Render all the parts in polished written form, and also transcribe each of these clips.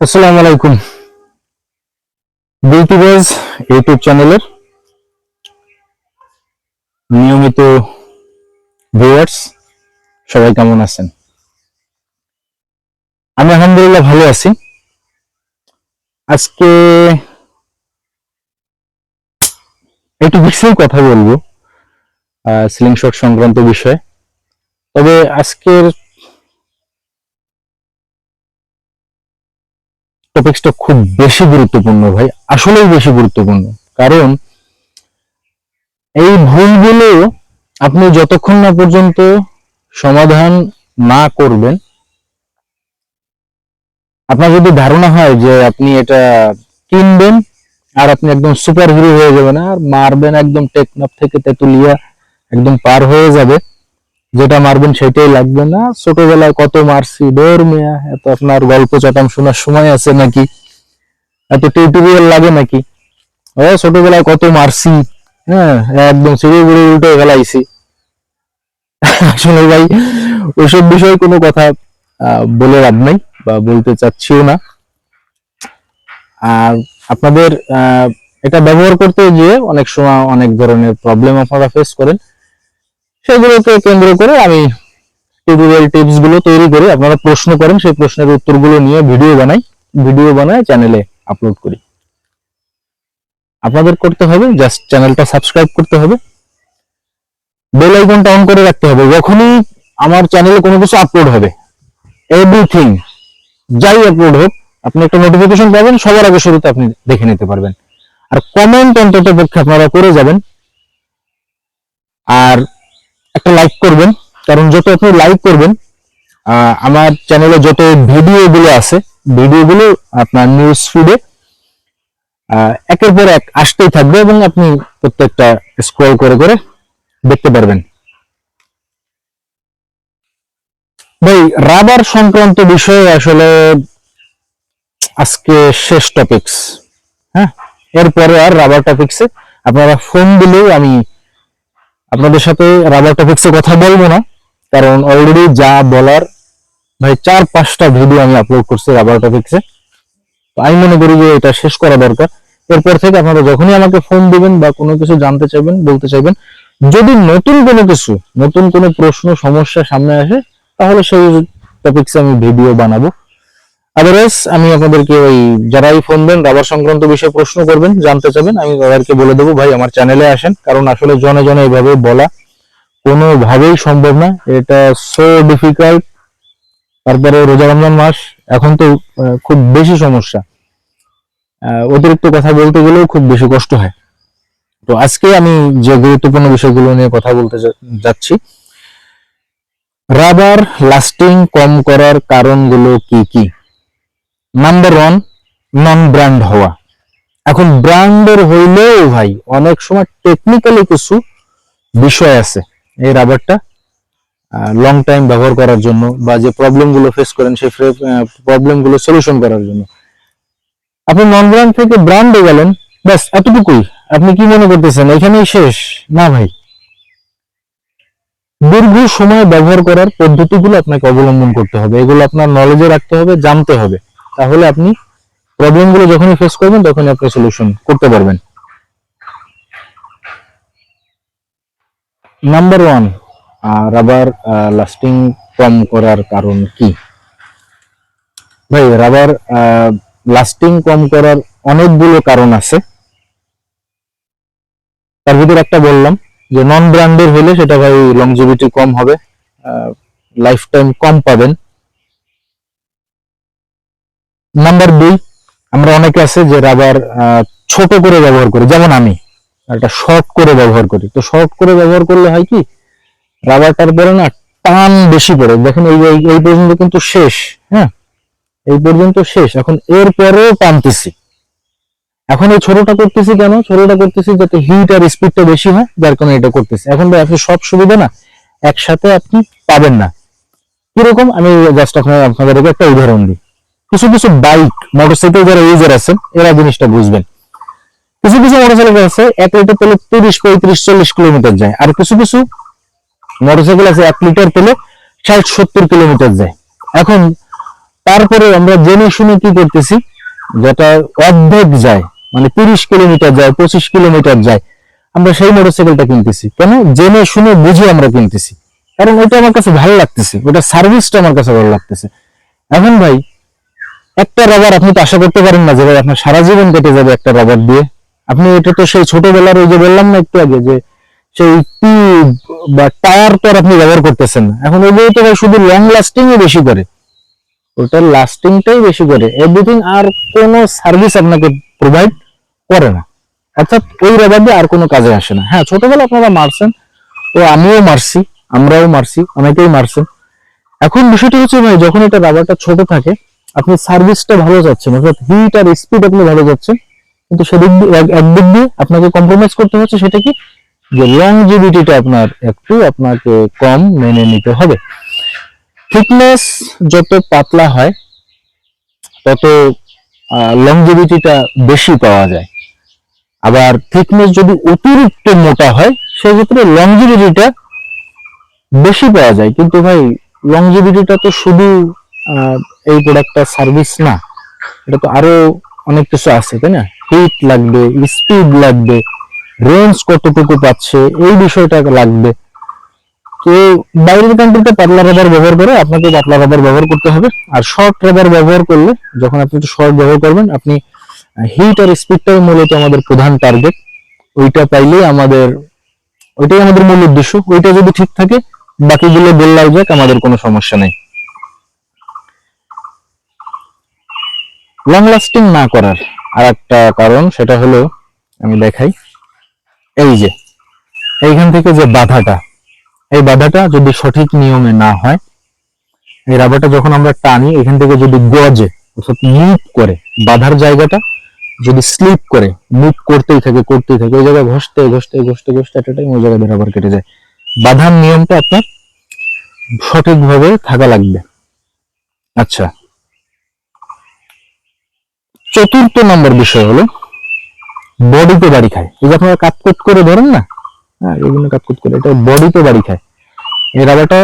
আসসালামু আলাইকুম। বিউটিবাজ ইউটিউব চ্যানেলের নিয়মিত ভিউয়ার্স সবাই কেমন আছেন? আমি আলহামদুলিল্লাহ ভালো আছি। আজকে একটু বিষয়ে কথা বলবো, স্লিংশট সংক্রান্ত বিষয়ে। তবে আজকের টপিকসটা খুব বেশি গুরুত্বপূর্ণ ভাই, আসলেই বেশি গুরুত্বপূর্ণ। কারণ এই ভুলগুলো আপনি যতক্ষণ না পর্যন্ত সমাধান না করবেন, আপনার যদি ধারণা হয় যে আপনি এটা কিনবেন আর আপনি একদম সুপার হিরো হয়ে যাবেন আর মারবেন একদম টেকনাফ থেকে তেতুলিয়া একদম পার হয়ে যাবে, যেটা মারবেন সেটাই লাগবে না, ছোটবেলায় কত মারছি ডোর মিয়া, এত আপনার গল্প চাটাম শোনার সময় আছে নাকি, এত টিউটোরিয়াল লাগে নাকি, ও ছোটবেলায় কত মারছি, হ্যাঁ একদম সিঁড়ি গুড়ি উল্টে ফেলাইছি। আসলে ভাই ওইসব বিষয়ে কোনো কথা বলে লাভ নাই বা বলতে চাচ্ছিও না। আর আপনাদের এটা ব্যবহার করতে গিয়ে অনেক সময় অনেক ধরনের প্রবলেম আপনারা ফেস করেন, সেগুলোকে কেন্দ্র করে আমি টিউটোরিয়াল টিপস গুলো তৈরি করি। আপনারা প্রশ্ন করেন, সেই প্রশ্নের উত্তরগুলো নিয়ে ভিডিও বানাই চ্যানেলে আপলোড করি। আপনাদের করতে হবে জাস্ট চ্যানেলটা সাবস্ক্রাইব করতে হবে, বেল আইকনটা অন করে রাখতে হবে। যখনই আমার চ্যানেলে কোনো কিছু আপলোড হবে, এভরিথিং যাই আপলোড হোক, আপনি একটা নোটিফিকেশন পাবেন, সবার আগে শুরুতে আপনি দেখে নিতে পারবেন। আর কমেন্ট অন্তত পক্ষে আপনারা করে যাবেন, আর একটা লাইক করবেন। কারণ যত আপনি লাইক করবেন, আমার চ্যানেলে যত ভিডিওগুলো আছে, ভিডিওগুলো আপনার নিউজ ফিডে একের পর এক আসতেই থাকবে এবং আপনি প্রত্যেকটা স্ক্রল করে করে দেখতে পারবেন। ভাই রাবার সংক্রান্ত বিষয়ে আসলে আজকে শেষ টপিকস। হ্যাঁ, এরপরে আর রাবার টপিক্সে আপনারা ফোন দিলেও আমি আপনাদের সাথে রাবার টপিক্সে কথা বলবো না, কারণ অলরেডি যা বলার ভাই 4-5টা ভিডিও আমি আপলোড করছি রাবার টপিক্সে। তো আমি মনে করি যে এটা শেষ করা দরকার। এরপর থেকে আপনারা যখনই আমাকে ফোন দিবেন বা কোনো কিছু জানতে চাইবেন, বলতে চাইবেন, যদি নতুন কোনো প্রশ্ন সমস্যা সামনে আসে, তাহলে সেই টপিক্সে আমি ভিডিও বানাবো। আদারওয়াইজ আমি আপনাদেরকে ওই যারাই ফোন দেন রাবার সংক্রান্ত বিষয়ে প্রশ্ন করবেন, জানতে চাইবেন, আমি তাদেরকে বলে দেবো ভাই আমার চ্যানেলে আসেন। কারণ আসলে জনে জনে এইভাবে বলা কোনোভাবেই সম্ভব না, এটা সো ডিফিকাল্ট। তারপরে রোজা রমজান মাস, এখন তো খুব বেশি সমস্যা, অতিরিক্ত কথা বলতে গেলেও খুব বেশি কষ্ট হয়। তো আজকে আমি যে গুরুত্বপূর্ণ বিষয়গুলো নিয়ে কথা বলতে যাচ্ছি, রাবার লাস্টিং কম করার কারণগুলো কি কি। নাম্বার 1, নন ব্র্যান্ড হওয়া। এখন ব্র্যান্ডের হইলেও ভাই অনেক সময় টেকনিক্যালি কিছু বিষয় আছে এই রাবারটা লং টাইম ব্যবহার করার জন্য, বা যে প্রবলেম গুলো ফেস করেন সেই প্রবলেম গুলো সলিউশন করার জন্য। আপনি নন ব্র্যান্ড থেকে ব্র্যান্ডে গেলেন, ব্যাস এতটুকুই। আপনি কি মনে করতেছেন এখানেই শেষ? না ভাই, দীর্ঘ সময় ব্যবহার করার পদ্ধতিগুলো আপনাকে অবলম্বন করতে হবে, এগুলো আপনার নলেজে রাখতে হবে, জানতে হবে। তাহলে আপনি প্রবলেমগুলো যখনই ফেস করবেন তখনই আপনি সলিউশন করতে পারবেন। নাম্বার 1, রাবার লাস্টিং কম করার কারণ কি। ভাই রাবার লাস্টিং কম করার অনেকগুলো কারণ আছে। তার ভিতরে একটা বললাম যে নন ব্র্যান্ডের হলে সেটা ভাই লংজিভিটি কম হবে, লাইফ টাইম কম পাবেন। নাম্বার 2, আমরা অনেকে আছে যে রাবার ছোট করে ব্যবহার করি, যেমন আমি একটা শর্ট করে ব্যবহার করি। তো শর্ট করে ব্যবহার করলে হয় কি, রাবারটার পরে না টান বেশি পড়ে। দেখেন এই পর্যন্ত কিন্তু শেষ, হ্যাঁ এই পর্যন্ত শেষ, এখন এর পরেও টানতেছি। এখন এই ছোটটা করতেছি কেন? ছোটটা করতেছি যাতে হিট আর স্পিডটা বেশি হয়, যার কারণে এটা করতেছি। এখন ভাই আপনি সব সুবিধা না একসাথে আপনি পাবেন না। কিরকম, আমি জাস্ট আপনাদেরকে একটা উদাহরণ দিই। কিছু কিছু বাইক মোটরসাইকেল যারা ইউজার আছেন এরা জিনিসটা বুঝবেন। কিছু কিছু মোটরসাইকেল আছে 1 লিটার তেলে 30, 35, 40 কিলোমিটার যায়, আর কিছু কিছু মোটরসাইকেল আছে 1 লিটার তেলে 60, 70 কিলোমিটার যায়। এখন তারপরে আমরা জেনে শুনে কি করতেছি, যেটা অর্ধেক যায়, মানে 30 কিলোমিটার যায়, 25 কিলোমিটার যায়, আমরা সেই মোটরসাইকেলটা কিনতেছি। কেন? জেনে শুনে বুঝে আমরা কিনতেছি, কারণ ওটা আমার কাছে ভালো লাগতেছে, ওটা সার্ভিসটা আমার কাছে ভালো লাগতেছে। এখন ভাই, একটা রাবার আপনি তো আশা করতে পারেন না যে ভাই আপনার সারা জীবন কেটে যাবে একটা রাবার দিয়ে। আপনি এটা তো সেই ছোটবেলার, ওই যে বললাম না একটু আগে, যে সেই টিউব বা টায়ার তো আর আপনি ব্যবহার করতেছেন না। এখন ওই তো ভাই শুধু লং লাস্টিং বেশি করে, ওটার লাস্টিংটাই বেশি করে, এভরিথিং আর কোনো সার্ভিস আপনাকে প্রোভাইড করে না। অর্থাৎ ওই রাবার দিয়ে আর কোনো কাজে আসে না। হ্যাঁ, ছোটবেলা আপনারা মারছেন, তো আমিও মারছি, আমরাও মারছি, অনেকেই মারছেন। এখন বিষয়টা হচ্ছে ভাই, যখন এটা রাবারটা ছোট থাকে, আপনি সার্ভিসটা ভালো যাচ্ছেন, অর্থাৎ হিট আর স্পিড আপনি ভালো যাচ্ছেন, কিন্তু সেদিক দিয়ে একদিক দিয়ে আপনাকে কম্প্রোমাইজ করতে হচ্ছে, সেটা কি, যে লংজিভিটিটা আপনার একটু আপনাকে কম মেনে নিতে হবে। থিকনেস যত পাতলা হয় তত লংজিভিটিটা বেশি পাওয়া যায়। আবার থিকনেস যদি অতিরিক্ত মোটা হয়, সেক্ষেত্রে লংজিভিটিটা বেশি পাওয়া যায়। কিন্তু ভাই, লংজিভিটিটা তো শুধু এই প্রোডাক্টটা সার্ভিস না, এটা তো আরো অনেক কিছু আছে, তাই না? হিট লাগবে, স্পিড লাগবে, রেঞ্জ কতটুকু পাচ্ছে এই বিষয়টা লাগবে। তো বাইরের কান্ট্রিতে পাতলা রাবার ব্যবহার করে, আপনাকে পাতলা রাবার ব্যবহার করতে হবে। আর শর্ট রাবার ব্যবহার করলে, যখন আপনি একটু শর্ট ব্যবহার করবেন, আপনি হিট আর স্পিডটাই মূলত আমাদের প্রধান টার্গেট। ওইটা পাইলেই আমাদের, ওইটাই আমাদের মূল উদ্দেশ্য। ওইটা যদি ঠিক থাকে, বাকিগুলো বললাই যাক, আমাদের কোনো সমস্যা নেই। লং লাস্টিং না করার আর একটা কারণ, সেটা হলো, আমি দেখাই, এই যে এইখান থেকে যে বাধাটা, এই বাধাটা যদি সঠিক নিয়মে না হয়, এই রাবারটা যখন আমরা টানি, এখান থেকে যদি গজে, অর্থাৎ মুভ করে, বাধার জায়গাটা যদি স্লিপ করে, মুভ করতেই থাকে করতেই থাকে, ওই জায়গায় ঘষতে ঘষতে ঘষতে ঘষতে একটা টাইম ওই জায়গায় রাবার কেটে যায়। বাধার নিয়মটা আপনার সঠিকভাবে থাকা লাগবে। আচ্ছা, চতুর্থ নম্বর বিষয় হলো বডিতে বাড়ি খায়। এই যে আপনারা কাটকুট করে ধরেন না, হ্যাঁ, এইগুলো কাটকুট করে, এটা বডিতে বাড়ি খায়। এই রাবারটা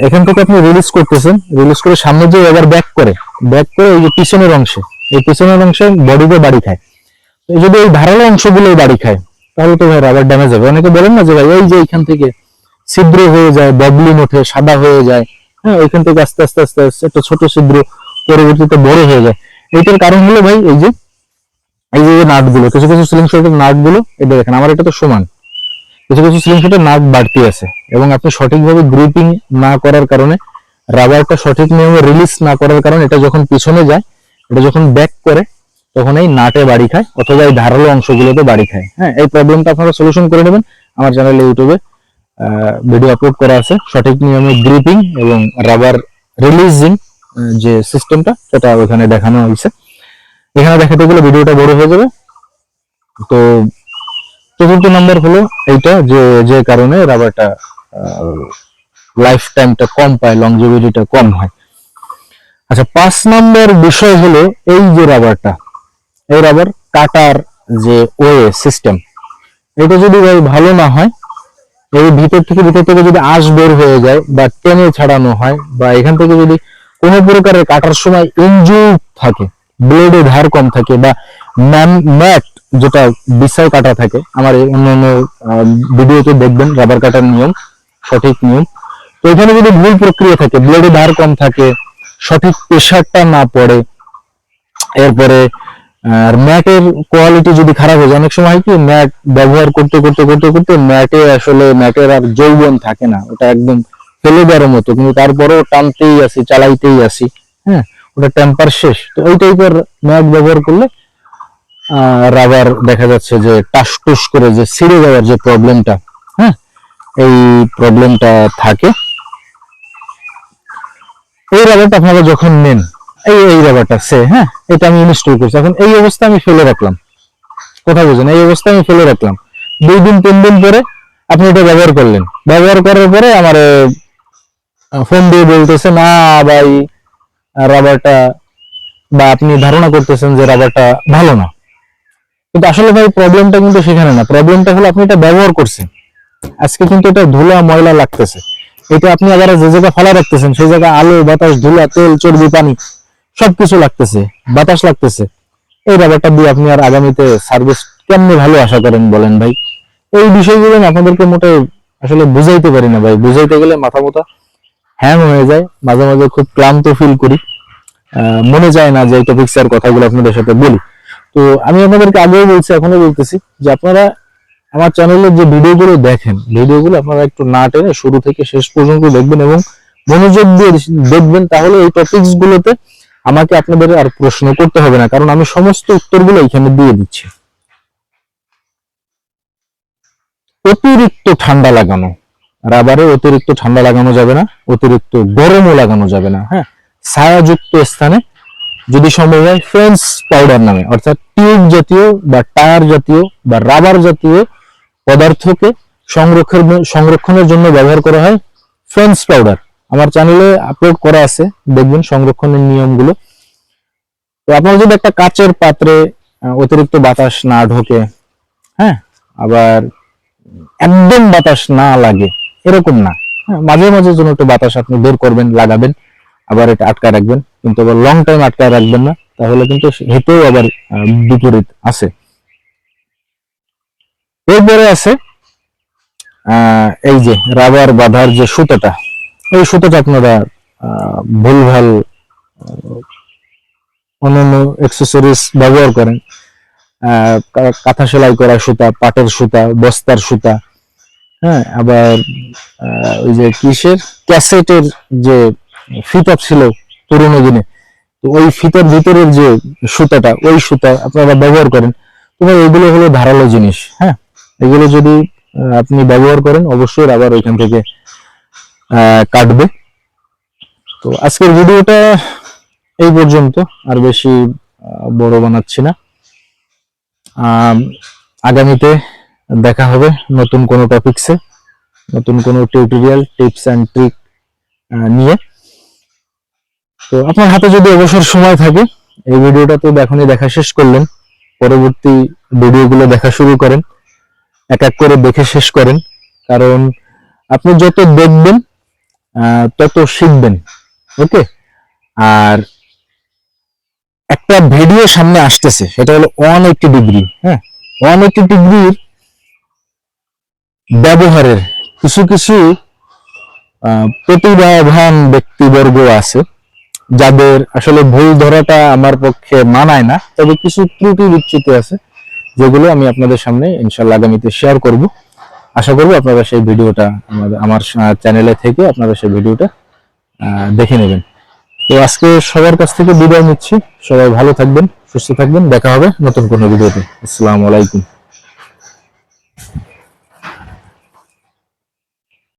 এখান থেকে আপনি রিলিজ করতেছেন, রিলিজ করে সামনে যে আবার ব্যাক করে, ব্যাক করে এই যে পিছনের অংশে, এই পিছনের অংশে বডিতে বাড়ি খায়। যদি এই ধারালো অংশগুলো বাড়ি খায়, তাহলে তো ভাই রাবার ড্যামেজ হবে। অনেকে বলেন না যে ভাই এই যে এইখান থেকে ছিদ্র হয়ে যায়, ববলিন ওঠে, সাদা হয়ে যায়, হ্যাঁ, ওইখান থেকে আস্তে আস্তে আস্তে আস্তে একটা ছোট ছিদ্র পরবর্তীতে বড় হয়ে যায়। এইটার কারণ হলো ভাই, এই যে নাটগুলো, কিছু কিছু সিলিং শটের নাটগুলো, এটা দেখেন, আমার এটা তো সমান, কিছু কিছু সিলিং শটের নাট বাড়তি আছে, এবং আপনি সঠিকভাবে গ্রিপিং না করার কারণে, রাবারটা সঠিক নিয়মে রিলিজ না করার কারণে, এটা যখন পিছনে যায়, এটা যখন ব্যাক করে, তখন এই নাটে বাড়ি খায়, অথবা এই ধারালো অংশগুলোতে বাড়ি খায়। হ্যাঁ, এই প্রবলেমটা আপনারা সলিউশন করে নেবেন। আমার চ্যানেলে ইউটিউবে ভিডিও আপলোড করা আছে, সঠিক নিয়মে গ্রিপিং এবং রাবার রিলিজিং যে সিস্টেমটা, সেটা ওখানে দেখানো হয়েছে। এখানে দেখাতে গেলে ভিডিওটা বড় হয়ে যাবে। তো চতুর্থ নম্বর হলো এইটা, যে যে কারণে রাবারটা লাইফ টাইমটা কম পায়, লংজিভিটিটা কম হয়। আচ্ছা, 5 নম্বর বিষয় হলো এই যে রাবারটা, এই রাবার কাটার যে ওয়ে সিস্টেম, এটা যদি ভাই ভালো না হয়, এই ভিতর থেকে যদি আঁশ বের হয়ে যায়, বা টেনে ছাড়ানো হয়, বা এখান থেকে যদি কোনো প্রকারের কাটার সময় ইনজুর থাকে, ব্লেডে ধার কম থাকে, বা ম্যাট যেটা বিছাই কাটা থাকে, আমার অন্যান্য ভিডিওতে দেখবেন রাবার কাটার নিয়ম, সঠিক নিয়ম। তো এখানে যদি ভুল প্রক্রিয়া থাকে, ব্লেডে ধার কম থাকে, সঠিক প্রেশারটা না পড়ে, এরপরে আর ম্যাটের কোয়ালিটি যদি খারাপ হয়ে যায়, অনেক সময় কি ম্যাট ব্যবহার করতে করতে করতে করতে ম্যাটে আসলে ম্যাটের আর যৌবন থাকে না, ওটা একদম ফেলে দেওয়ার মতো, কিন্তু তারপরেও টানতেই আসি, চালাইতেই আসি, হ্যাঁ, ওটা টেম্পার শেষ। তো ওই টাইপের ম্যাট ব্যবহার করলে রাবার দেখা যাচ্ছে যে টাস টুস করে যে ছিঁড়ে যাওয়ার যে প্রবলেমটা, হ্যাঁ, এই প্রবলেমটা থাকে। এই রাবারটা আপনারা যখন নেন, এই রাবারটা হ্যাঁ, এটা আমি ইনস্টল করছি, এখন এই অবস্থা আমি ফেলে রাখলাম, কথা বুঝেন, এই অবস্থা আমি ফেলে রাখলাম, 2 দিন 3 দিন পরে আপনি এটা ব্যবহার করলেন, ব্যবহার করার পরে আমার ফোন দিয়ে বলতেছে, না ভাই রাবারটা, বা আপনি ধারণা করতেছেন যে রাবারটা ভালো না। কিন্তু আসলে ভাই প্রবলেমটা কিন্তু সেখানে না, প্রবলেমটা হলো আপনি এটা ব্যবহার করছেন, আজকে কিন্তু এটা ধুলা ময়লা লাগতেছে, এটা আপনি আবার যে জায়গায় ফেলা রাখতেছেন সেই জায়গায় আলো বাতাস ধুলা তেল চর্বি পানি সবকিছু লাগতেছে, বাতাস লাগতেছে। এই রাবারটা দিয়ে আপনি আর আগামীতে সার্ভিস কেমনি ভালো আশা করেন বলেন ভাই? এই বিষয়গুলো আমি আপনাদেরকে মোটে আসলে বুঝাইতে পারি না ভাই, বুঝাইতে গেলে মাথা মোটা হ্যাং হয়ে যায়, মাঝে মাঝে খুব ক্লান্ত ফিল করি, মনে যায় না যে এই টপিক্স এর কথাগুলো আপনাদের সাথে বলি। তো আমি আপনাদেরকে আগেও বলছি এখনো বলতেছি যে আপনারা আমার চ্যানেলের যে ভিডিওগুলো দেখেন, ভিডিওগুলো আপনারা একটু না টেনে শুরু থেকে শেষ পর্যন্ত দেখবেন এবং মনোযোগ দিয়ে দেখবেন, তাহলে এই টপিকস গুলোতে আমাকে আপনাদের আর প্রশ্ন করতে হবে না, কারণ আমি সমস্ত উত্তরগুলো এখানে দিয়ে দিচ্ছি। অতিরিক্ত ঠান্ডা লাগানো, রাবারে অতিরিক্ত ঠান্ডা লাগানো যাবে না, অতিরিক্ত গরমও লাগানো যাবে না। হ্যাঁ, ছায়াযুক্ত স্থানে যদি সম্ভব হয় ফ্রেন্স পাউডার নামে, অর্থাৎ টিউব জাতীয় বা টায়ার জাতীয় বা রাবার জাতীয় পদার্থকে সংরক্ষণের জন্য ব্যবহার করা হয় ফ্রেন্স পাউডার। আমার চ্যানেলে আপলোড করা আছে, দেখবেন সংরক্ষণের নিয়মগুলো। তো আপনার যদি একটা কাচের পাত্রে অতিরিক্ত বাতাস না ঢোকে, হ্যাঁ, আবার একদম বাতাস না লাগে এরকম না, হ্যাঁ, মাঝে মাঝে যেন একটু বাতাস আপনি বের করবেন, লাগাবেন, আবার এটা আটকায় রাখবেন, কিন্তু আবার লং টাইম আটকায় রাখবেন না, তাহলে কিন্তু হেতেও আবার বিপরীত আছে। এরপরে আছে এই যে রাবার বাঁধার যে সুতাটা, এই সুতাটা আপনারা ভুলভাল অন্যান্য অ্যাক্সেসরিজ ব্যবহার করেন, কাঁথা সেলাই করা সুতা, পাটের সুতা, বস্তার সুতা, হ্যাঁ, আবার ওই যে কিসের ক্যাসেটের যে ফিতা ছিল পুরোনো দিনে, তো ওই ফিতার ভিতরের যে সুতাটা, ওই সুতা আপনারা ব্যবহার করেন। তোমার এগুলো হলো ধারালো জিনিস, হ্যাঁ, এগুলো যদি আপনি ব্যবহার করেন অবশ্যই আবার ওইখান থেকে কাটবে। তো আজকের ভিডিওটা এই পর্যন্ত, আর বেশি বড় বানাচ্ছি না। আগামীতে দেখা হবে নতুন কোনো টপিকসে, নতুন কোনো টিউটোরিয়াল টিপস অ্যান্ড ট্রিক নিয়ে। তো আপনার হাতে যদি অবসর সময় থাকে, এই ভিডিওটা তো এখনই দেখা শেষ করলেন, পরবর্তী ভিডিওগুলো দেখা শুরু করেন, এক এক করে দেখে শেষ করেন, কারণ আপনি যত দেখবেন তত শিখবেন। ওকে, আর একটা ভিডিও সামনে আসতেছে, সেটা হলো 180 ডিগ্রি, হ্যাঁ, 180 ডিগ্রির ব্যবহারের কিছু কিছু প্রতিভাবান ব্যক্তিবর্গ আছে যাদের আসলে ভুল ধরাটা আমার পক্ষে মানায় না, তবে কিছু ত্রুটি বিচ্যুতি আছে যেগুলো আমি আপনাদের সামনে ইনশাল্লাহ আগামীতে শেয়ার করব। আশা করব আপনারা সেই ভিডিওটা আমার চ্যানেলে থেকে আপনারা সেই ভিডিওটা দেখে নেবেন। তো আজকে সবার কাছ থেকে বিদায় নিচ্ছি, সবাই ভালো থাকবেন, সুস্থ থাকবেন, দেখা হবে নতুন কোনো ভিডিওতে। আসসালামু আলাইকুম।